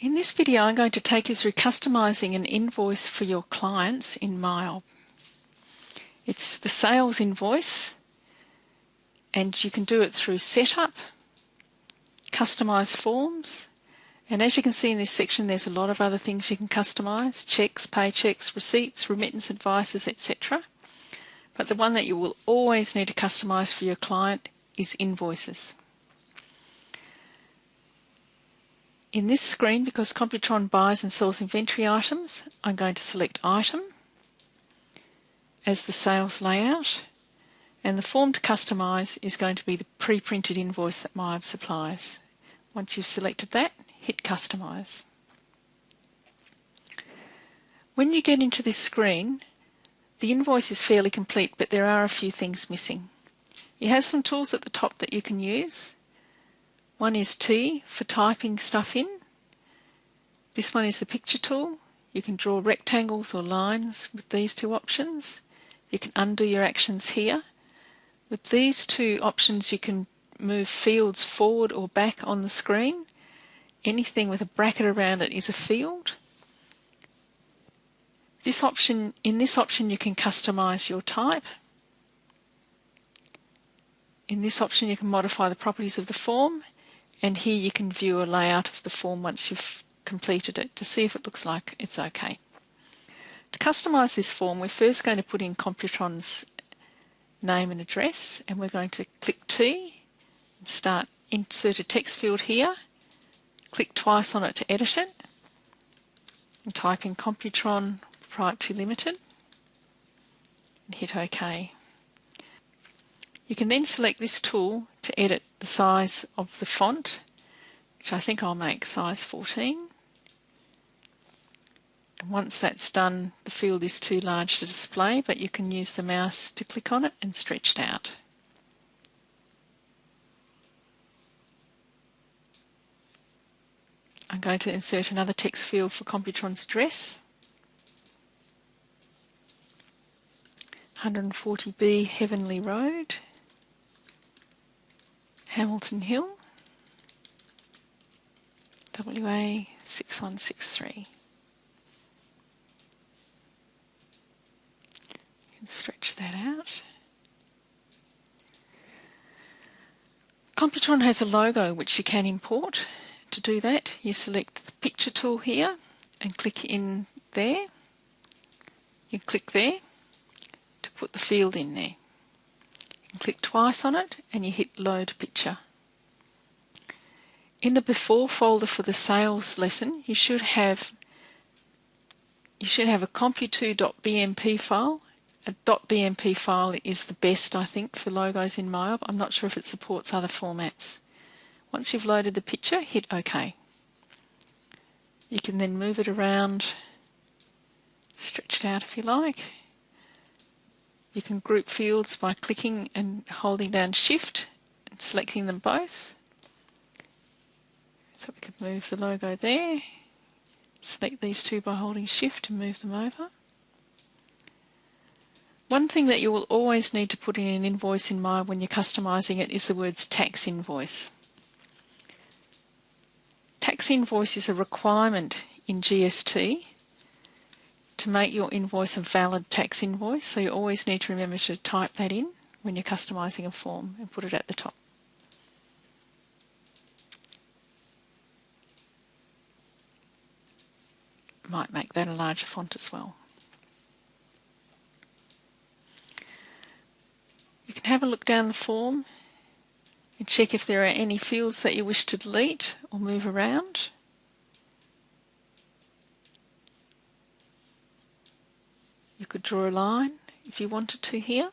In this video I'm going to take you through customizing an invoice for your clients in MYOB. It's the sales invoice and you can do it through setup, customize forms, and as you can see in this section there's a lot of other things you can customize: checks, paychecks, receipts, remittance advices, etc. But the one that you will always need to customize for your client is invoices. In this screen, because Computron buys and sells inventory items, I'm going to select Item as the sales layout, and the form to customise is going to be the pre-printed invoice that MYOB supplies. Once you've selected that, hit Customise. When you get into this screen, the invoice is fairly complete, but there are a few things missing. You have some tools at the top that you can use. One is T for typing stuff in. This one is the picture tool. You can draw rectangles or lines with these two options. You can undo your actions here. With these two options you can move fields forward or back on the screen. Anything with a bracket around it is a field. In this option you can customise your type. In this option you can modify the properties of the form, and here you can view a layout of the form once you've completed it to see if it looks like it's okay. To customise this form, we're first going to put in Computron's name and address, and we're going to click T and insert a text field here, click twice on it to edit it, and type in Computron Proprietary Limited and hit OK. You can then select this tool to edit the size of the font, which I think I'll make size 14. And once that's done, the field is too large to display, but you can use the mouse to click on it and stretch it out. I'm going to insert another text field for Computron's address. 140B Heavenly Road, Hamilton Hill, WA 6163. You can stretch that out. Computron has a logo which you can import. To do that, you select the picture tool here and click in there. You click there to put the field in there. You click twice on it and you hit Load Picture. In the Before folder for the sales lesson, you should have a compu2.bmp file. A .bmp file is the best, I think, for logos in MYOB. I'm not sure if it supports other formats. Once you've loaded the picture, hit OK. You can then move it around, stretch it out if you like. You can group fields by clicking and holding down Shift and selecting them both. So we can move the logo there. Select these two by holding Shift and move them over. One thing that you will always need to put in an invoice in MYOB when you're customising it is the words tax invoice. Tax invoice is a requirement in GST to make your invoice a valid tax invoice, so you always need to remember to type that in when you're customising a form and put it at the top. Might make that a larger font as well. You can have a look down the form and check if there are any fields that you wish to delete or move around. You could draw a line if you wanted to here.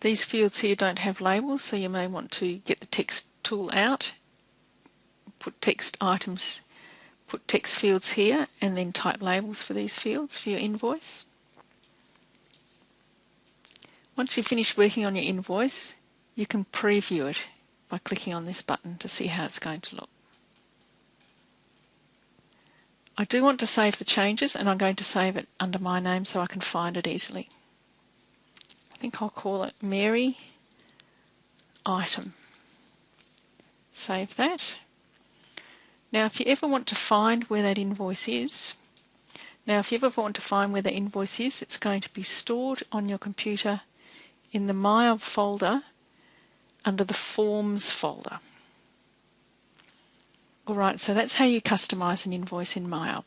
These fields here don't have labels, so you may want to get the text tool out, put text fields here, and then type labels for these fields for your invoice. Once you've finished working on your invoice, you can preview it by clicking on this button to see how it's going to look. I do want to save the changes, and I'm going to save it under my name so I can find it easily. I think I'll call it Mary Item. Save that. Now if you ever want to find where that invoice is, it's going to be stored on your computer in the MYOB folder under the Forms folder. Alright, so that's how you customise an invoice in MYOB.